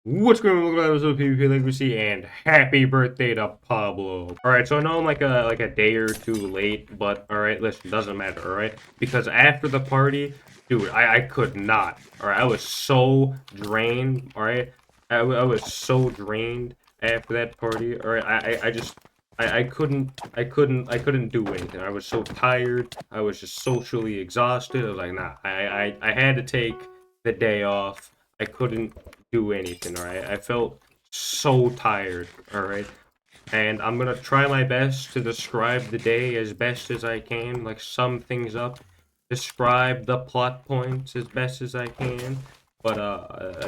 What's going on? Welcome to another episode of PvP Legacy, and happy birthday to Pablo. Alright, so I know I'm like a day or two late, but alright, listen, doesn't matter, alright? Because after the party, dude, I could not. Alright, I was so drained, alright? I was so drained after that party. Alright, I couldn't do anything. I was so tired. I was just socially exhausted. I was like, nah, I had to take the day off. I couldn't do anything, alright? I felt so tired, alright? And I'm gonna try my best to describe the day as best as I can, like sum things up, describe the plot points as best as I can, but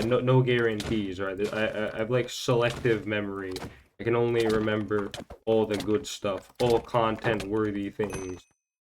no guarantees, right? I have like selective memory. I can only remember all the good stuff, all content-worthy things,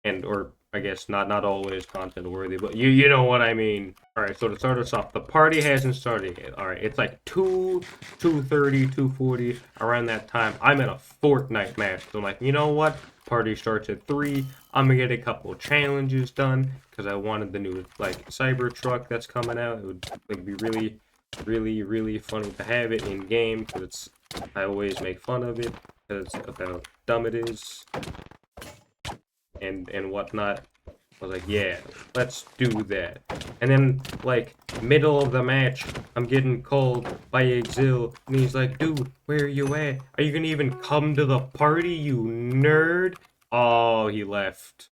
and or I guess not always content worthy, but you know what I mean. All right, so to start us off, the party hasn't started yet. All right, it's like 2:30, 2:40 around that time. I'm in a Fortnite match. So I'm like, you know what? Party starts at 3. I'm gonna get a couple challenges done because I wanted the new like cyber truck that's coming out. It would like be really funny to have it in game because it's I always make fun of it because of how dumb it is and whatnot. I was like, yeah, let's do that. And then, like, middle of the match, I'm getting called by Exil, and he's like, dude, where are you at? Are you gonna even come to the party, you nerd? Oh, he left.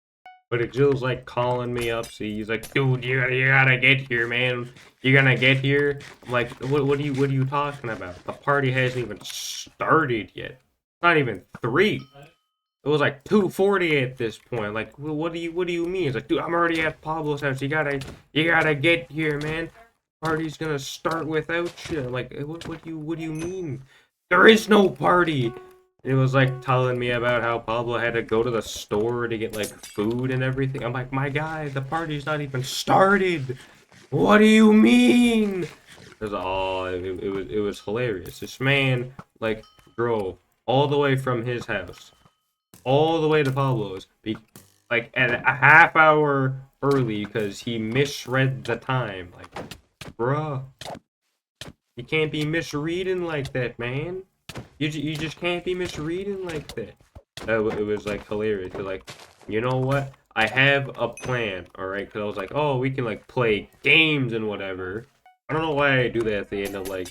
But Exil's like calling me up, so he's like, dude, you gotta get here, man. You're gonna get here. I'm like, what are you talking about? The party hasn't even started yet. Not even 3. It was like 2:40 at this point. Like, what do you mean? It's like, dude, I'm already at Pablo's house. You gotta get here, man. Party's gonna start without you. I'm like, what do you mean? There is no party. It was like telling me about how Pablo had to go to the store to get like food and everything. I'm like, my guy, the party's not even started. What do you mean? It was hilarious. This man like drove all the way from his house all the way to Pablo's, like at a half hour early because he misread the time. Like, bruh, you can't be misreading like that, man. You just can't be misreading like that. It was like hilarious. Cause like, you know what? I have a plan, all right? Because I was like, oh, we can like play games and whatever. I don't know why I do that at the end of like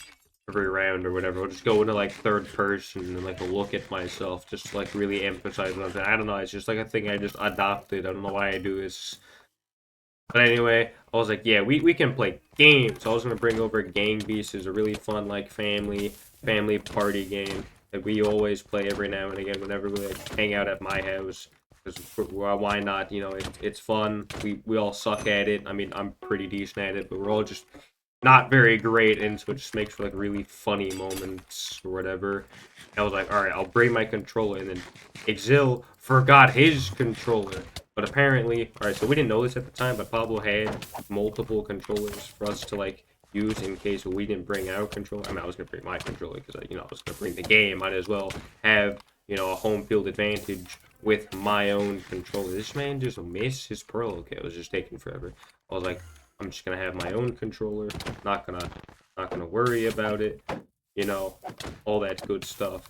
every round or whatever. I'll just go into like third person and like look at myself, just to, like really emphasize what I'm saying. I don't know. It's just like a thing I just adopted. I don't know why I do this. But anyway, I was like, yeah, we can play games. So I was gonna bring over Gang Beasts. It's a really fun like family party game that we always play every now and again whenever we like hang out at my house. Because why not? You know, it's fun. We all suck at it. I mean, I'm pretty decent at it, but we're all just not very great, and so it just makes for like really funny moments or whatever. I was like, all right, I'll bring my controller, and then Exil forgot his controller. But apparently, all right, so we didn't know this at the time, but Pablo had multiple controllers for us to like use in case we didn't bring our controller. I mean, I was gonna bring my controller because I was gonna bring the game. Might as well have a home field advantage with my own controller. This man just missed his pearl. Okay, it was just taking forever. I was like, I'm just gonna have my own controller. Not gonna worry about it. All that good stuff.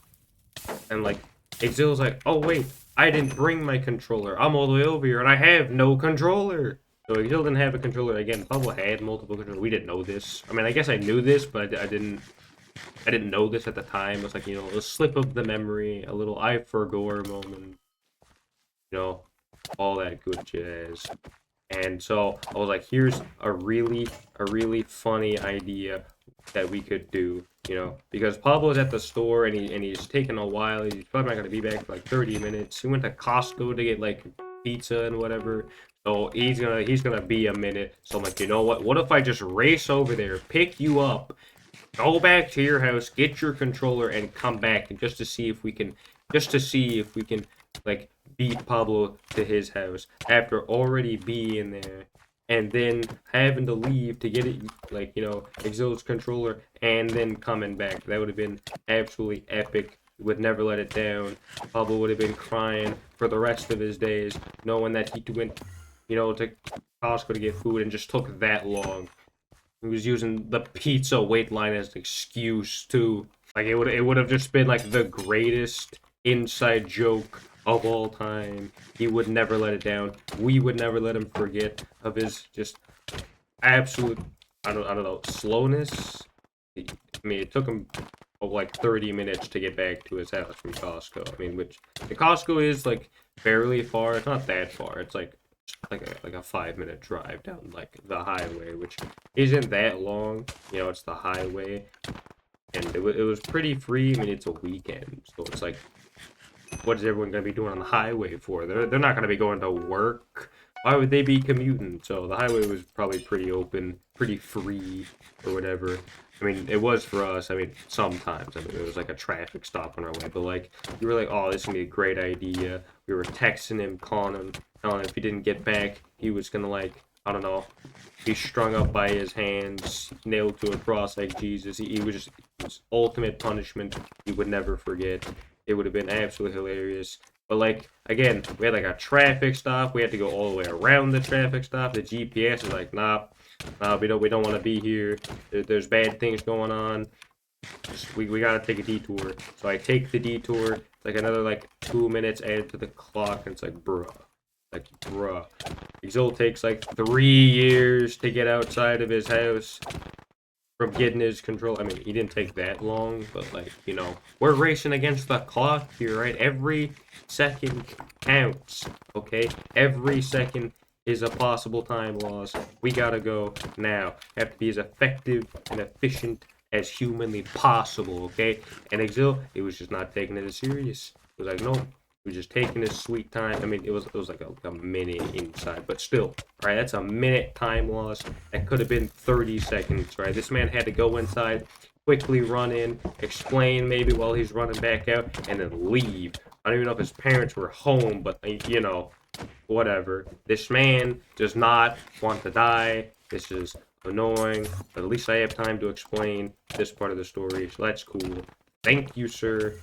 And like, Exil's like, oh wait, I didn't bring my controller. I'm all the way over here, and I have no controller. So Exil didn't have a controller again. Pablo had multiple controllers. We didn't know this. I mean, I guess I knew this, but I didn't. I didn't know this at the time. It was like a slip of the memory, a little I forgot moment. All that good jazz. And so I was like, here's a really funny idea that we could do, because Pablo's at the store and he's taking a while. He's probably not gonna be back for like 30 minutes. He went to Costco to get like pizza and whatever. So he's gonna be a minute. So I'm like, you know what? What if I just race over there, pick you up, go back to your house, get your controller, and come back, and just to see if we can like beat Pablo to his house after already being there, and then having to leave to get it, like Exil's controller, and then coming back. That would have been absolutely epic. Would never let it down. Pablo would have been crying for the rest of his days, knowing that he went, to Costco to get food and just took that long. He was using the pizza weight line as an excuse too. Like it would have just been like the greatest inside joke of all time. He would never let it down. We would never let him forget of his just absolute I don't know slowness. I mean, it took him like 30 minutes to get back to his house from Costco. I mean, which the Costco is like fairly far. It's not that far. It's like a 5 minute drive down like the highway, which isn't that long. You know, it's the highway, and it was pretty free. I mean, it's a weekend, so it's like, what is everyone gonna be doing on the highway for? They're not gonna be going to work. Why would they be commuting? So the highway was probably pretty open, pretty free, or whatever. I mean, it was for us. I mean, sometimes. I mean, it was like a traffic stop on our way, but like, you were like, oh, this is gonna be a great idea. We were texting him, calling him, telling him if he didn't get back, he was gonna like, I don't know, be strung up by his hands, nailed to a cross like Jesus. He was just it was ultimate punishment. He would never forget. It would have been absolutely hilarious. But like again, we had like a traffic stop. We had to go all the way around the traffic stop. The GPS is like, nah, nah, we don't want to be here. There's bad things going on. We gotta take a detour. So I take the detour. It's like another like 2 minutes added to the clock, and it's like, bruh, like bruh. Exil takes like 3 years to get outside of his house from getting his control. I mean, he didn't take that long, but like, you know, we're racing against the clock here, right? Every second counts, okay? Every second is a possible time loss. We gotta go now. Have to be as effective and efficient as humanly possible, okay? And Exil, it was just not taking it as serious. It was like, no, he was just taking his sweet time. I mean, it was like a minute inside, but still, right? That's a minute time loss. That could have been 30 seconds, right? This man had to go inside, quickly run in, explain maybe while he's running back out, and then leave. I don't even know if his parents were home, but you know, whatever. This man does not want to die. This is annoying, but at least I have time to explain this part of the story, so that's cool. Thank you, sir.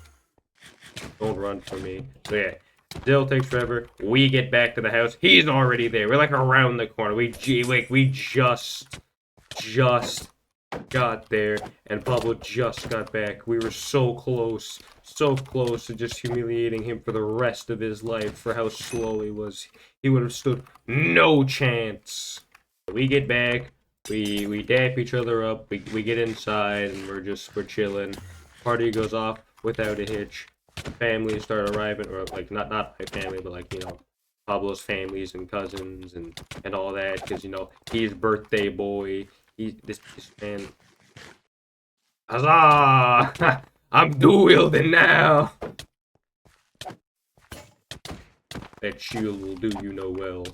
Don't run from me. So yeah, still takes forever. We get back to the house. He's already there. We're like around the corner. We just got there, and Pablo just got back. We were so close to just humiliating him for the rest of his life for how slow he was. He would have stood no chance. We get back. We dap each other up. We get inside, and we're chilling. Party goes off without a hitch. Families start arriving, or like not my family, but like, you know, Pablo's families and cousins and all that, because you know he's birthday boy. This man, huzzah! I'm dual wielding now. That shield will do you no well,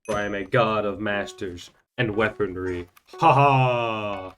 for I am a god of masters and weaponry. Ha ha!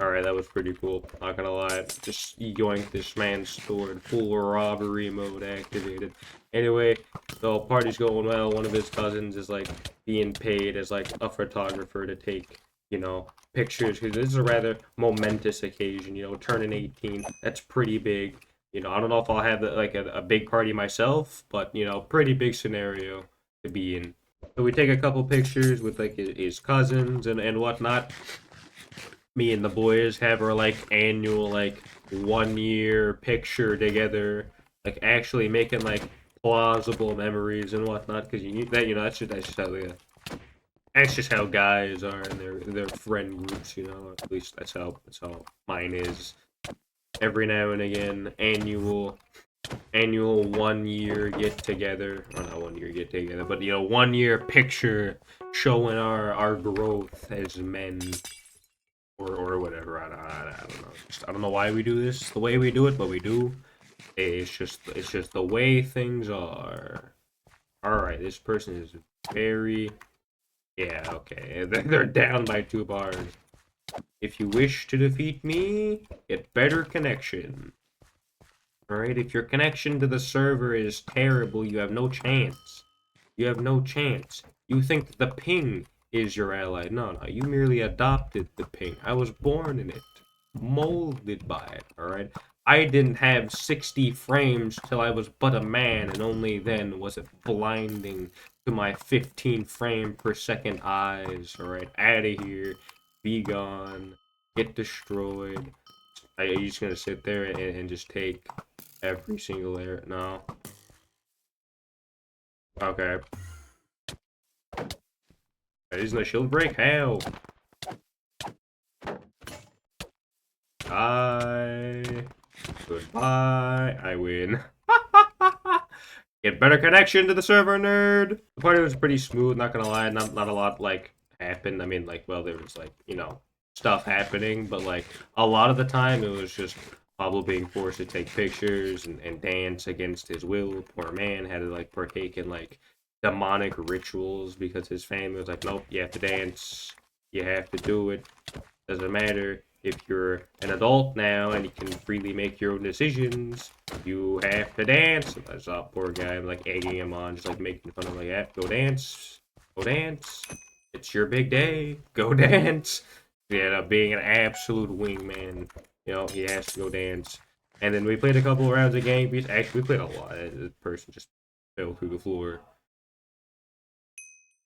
Alright, that was pretty cool. Not gonna lie. Just yoinked this man's sword. Full robbery mode activated. Anyway, the party's going well. One of his cousins is like being paid as like a photographer to take, you know, pictures. Because this is a rather momentous occasion, you know, turning 18. That's pretty big. You know, I don't know if I'll have like a big party myself, but you know, pretty big scenario to be in. So we take a couple pictures with like his cousins and whatnot. Me and the boys have our like annual like 1 year picture together, like actually making like plausible memories and whatnot, because you need that, you know, that's just how guys are in their friend groups, you know. At least that's how mine is. Every now and again, annual 1 year get together, or not 1 year get together, but you know, 1 year picture showing our growth as men. Or whatever. I don't know. I don't know why we do this the way we do it, but we do. It's just the way things are. All right, this person is very, yeah, okay. They're down by 2 bars. If you wish to defeat me, get better connection. All right, if your connection to the server is terrible, you have no chance. You have no chance. You think the ping is your ally. No, no, you merely adopted the ping. I was born in it, molded by it, alright? I didn't have 60 frames till I was but a man, and only then was it blinding to my 15 frame per second eyes, alright? Out of here. be gone, get destroyed. Are you just gonna sit there and just take every single air? No. Okay. Isn't a shield break? Hell. Bye. Goodbye. I win. Get better connection to the server, nerd. The party was pretty smooth, not gonna lie. Not a lot like happened. I mean, like, well, there was like, you know, stuff happening, but like a lot of the time it was just Pablo being forced to take pictures and dance against his will. Poor man had to like partake in like demonic rituals because his family was like, nope, you have to dance. You have to do it. Doesn't matter if you're an adult now and you can freely make your own decisions. You have to dance. I saw poor guy like egging him on, just like making fun of him, like, yeah, go dance, go dance. It's your big day. Go dance. He ended up being an absolute wingman. You know, he has to go dance. And then we played a couple of rounds of Gang Beasts. Actually, we played a lot. The person just fell through the floor.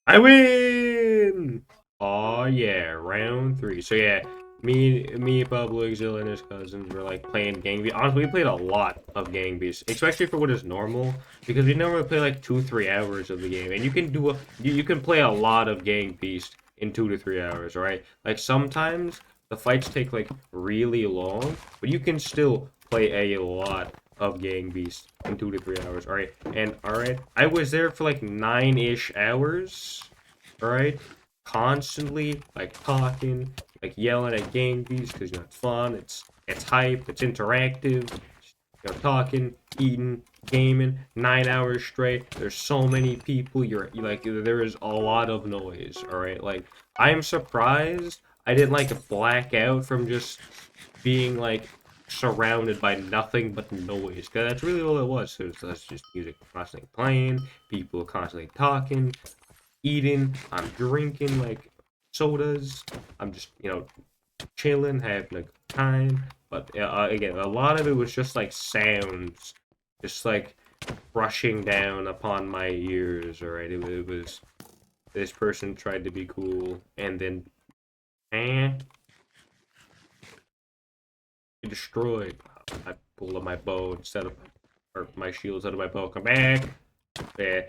I win! Oh yeah, round 3. So yeah, me, Pablo, Exil, and his cousins were like playing Gang Beasts. Honestly, we played a lot of Gang Beasts, especially for what is normal, because we normally play like 2-3 hours of the game, and you can do you can play a lot of Gang Beasts in 2 to 3 hours, right? Like sometimes the fights take like really long, but you can still play a lot of Gang Beast in 2 to 3 hours. Alright, I was there for like 9-ish hours. Alright, constantly like talking, like yelling at Gang Beast because you know it's fun, it's hype, it's interactive. You know, talking, eating, gaming, 9 hours straight. There's so many people. You like there is a lot of noise. Alright, like I'm surprised I didn't like black out from just being like surrounded by nothing but noise. Cause that's really all it was. That's just music constantly playing, people constantly talking, eating. I'm drinking like sodas. I'm just chilling, having a good time. But again, a lot of it was just like sounds, just like rushing down upon my ears. All right, it was this person tried to be cool, and then destroyed. I pulled up my bow instead of, or my shield instead of my bow. Come back. Yeah,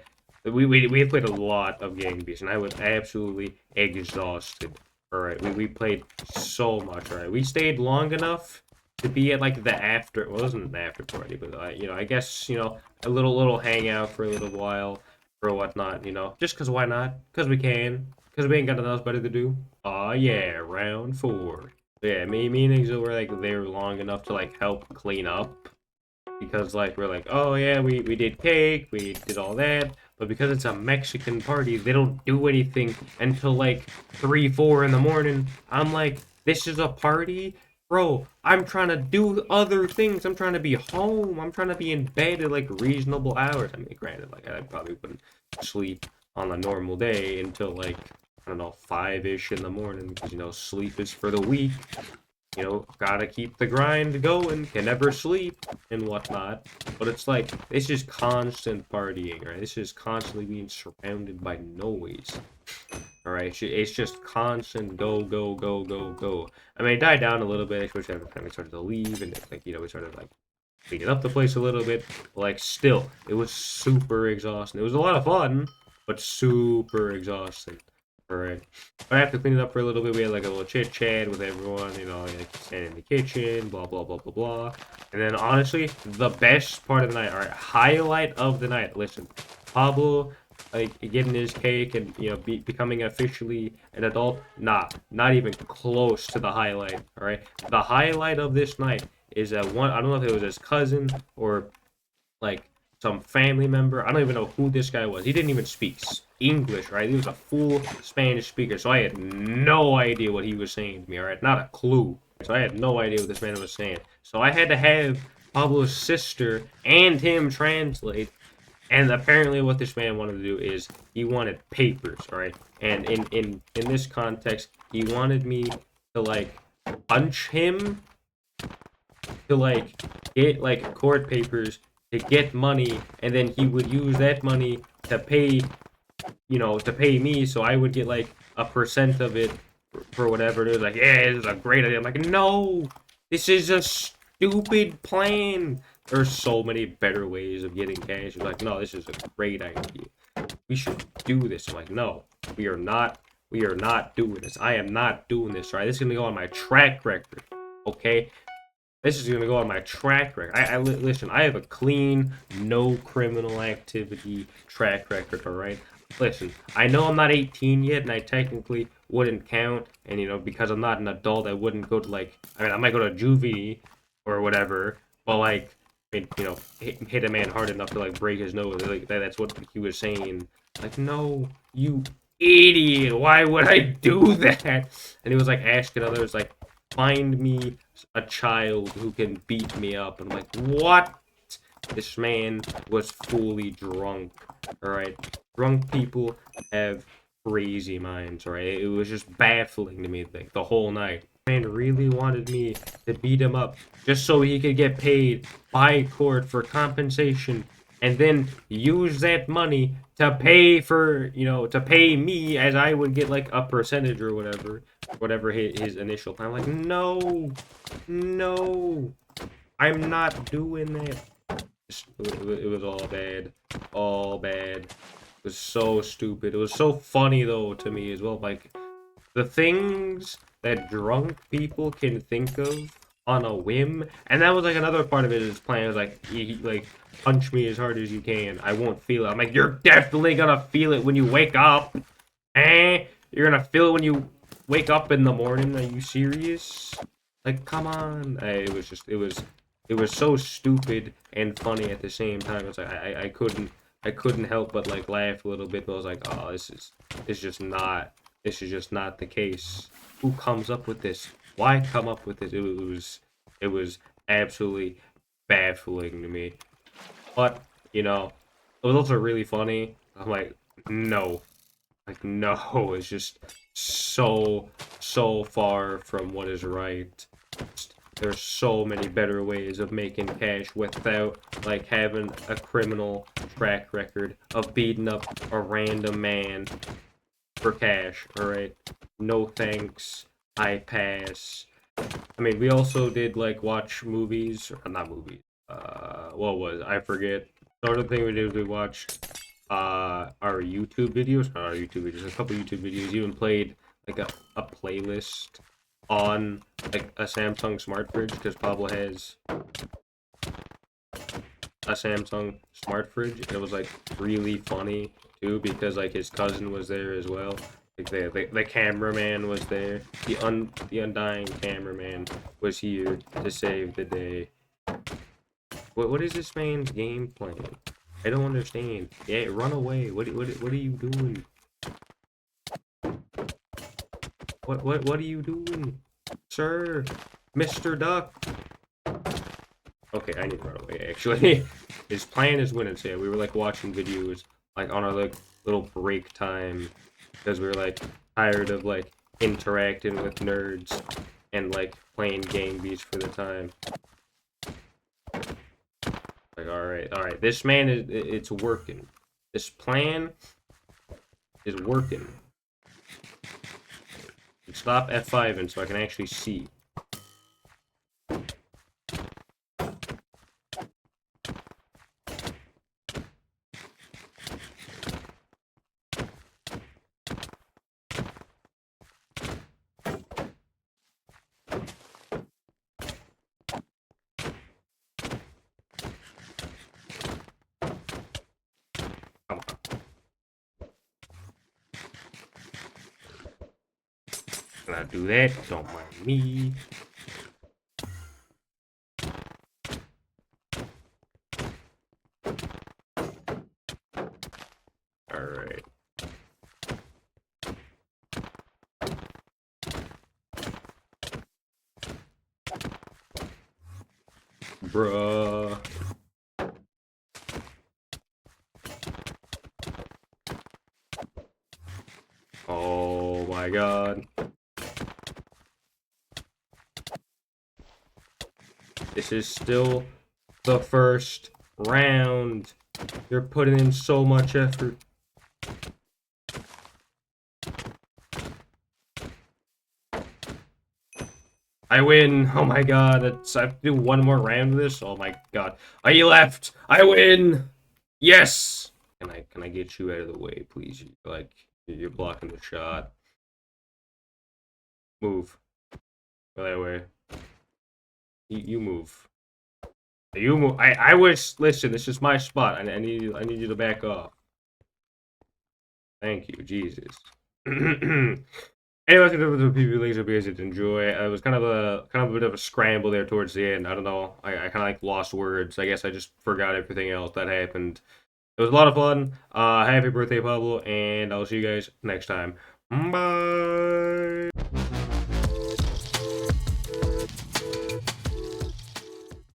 we played a lot of Gang Beasts, and I was absolutely exhausted. All right, we played so much. All right, we stayed long enough to be at like the after. Well, it wasn't an after party, but I guess a little hangout for a little while or whatnot. Just cause why not? Cause we can. Cause we ain't got nothing else better to do. Oh yeah, round 4. Yeah, me and Exil were like there long enough to like help clean up because like we're like, oh yeah, we did cake, we did all that, but because it's a Mexican party, they don't do anything until like 3-4 in the morning. I'm like, this is a party, bro. I'm trying to do other things. I'm trying to be home. I'm trying to be in bed at like reasonable hours. I mean, granted, like I probably wouldn't sleep on a normal day until like I don't know 5-ish in the morning because sleep is for the weak. Gotta keep the grind going, can never sleep, and whatnot. But it's like, it's just constant partying, right? It's just constantly being surrounded by noise. Alright, it's just constant go, go, go, go, go. I mean, it died down a little bit, especially after we started to leave, and like, we started like cleaning up the place a little bit. But, like, still, it was super exhausting. It was a lot of fun, but super exhausting. Alright. But after cleaning up for a little bit, we had like a little chit chat with everyone, like standing in the kitchen, blah blah blah blah blah. And then honestly, the best part of the night, alright, highlight of the night. Listen, Pablo like getting his cake and becoming officially an adult. Nah, not even close to the highlight. Alright. The highlight of this night is that one I don't know if it was his cousin or like some family member. I don't even know who this guy was. He didn't even speak English, right? He was a full Spanish speaker, so I had no idea what he was saying to me, all right? Not a clue. So I had no idea what this man was saying. So I had to have Pablo's sister and him translate. And apparently what this man wanted to do is he wanted papers, all right? And in this context, he wanted me to like punch him to like get like court papers to get money, and then he would use that money to pay to pay me, so I would get like a percent of it for whatever. And it was like, yeah, this is a great idea. I'm like, no, this is a stupid plan. There's so many better ways of getting cash. He's like, no, this is a great idea. We should do this. I'm like, no, we are not. We are not doing this. I am not doing this. Right? This is gonna go on my track record. Okay. This is gonna go on my track record. Listen. I have a clean, no criminal activity track record. All right. Listen. I know I'm not 18 yet, and I technically wouldn't count. And because I'm not an adult, I wouldn't go to I might go to juvie or whatever. But hit a man hard enough to break his nose. That's what he was saying. Like, no, you idiot! Why would I do that? And he was asking others find me a child who can beat me up. And I'm like, what? This man was fully drunk. Alright? Drunk people have crazy minds, alright? It was just baffling to me the whole night. Man really wanted me to beat him up just so he could get paid by court for compensation and then use that money to pay to pay me as I would get a percentage or whatever his initial plan. I'm like, no, I'm not doing that. It was all bad. It was so stupid. It was so funny though to me as well. The things that drunk people can think of on a whim, and that was another part of it. His plan was punch me as hard as you can. I won't feel it. I'm like, you're definitely gonna feel it when you wake up. You're gonna feel it when you wake up in the morning. Are you serious? Come on. It was so stupid and funny at the same time. It's I couldn't help but laugh a little bit. But I was like, oh, this is just not the case. Who comes up with this? Why come up with it? It was absolutely baffling to me. But it was also really funny. I'm like, no, no, it's just so far from what is right. There's so many better ways of making cash without having a criminal track record of beating up a random man for cash. All right, no thanks. I pass. I mean, we also did watch movies, or not movies. What was I forget? The other thing we did was we watched our YouTube videos, not our YouTube videos, a couple YouTube videos. Even played a playlist on a Samsung smart fridge because Pablo has a Samsung smart fridge. It was really funny too because his cousin was there as well. The cameraman was there. The undying cameraman was here to save the day. What is this man's game plan? I don't understand. Yeah, run away. What are you doing? What are you doing, sir, Mr. Duck? Okay, I need to run away. Actually, his plan is winning. So yeah, we were watching videos on our little break time because we were tired of interacting with nerds and playing Game Beats for the time. All right. This man it's working. This plan is working. Stop F5ing so I can actually see. Come on. Can I do that? Don't mind me. Alright. Bruh. Oh my god. This is still the first round. You're putting in so much effort. I win. Oh my god. I have to do one more round of this. Oh my god. I left. I win. Yes. Can I get you out of the way, please? Like you're blocking the shot. Move. Go that way. You move. You move. I wish. Listen, this is my spot. I need you. I need you to back off. Thank you, Jesus. Anyways, the PvP leagues, I hope you guys did enjoy. It was kind of a bit of a scramble there towards the end. I don't know. I kind of like lost words. I guess I just forgot everything else that happened. It was a lot of fun. Happy birthday, Pablo, and I'll see you guys next time. Bye.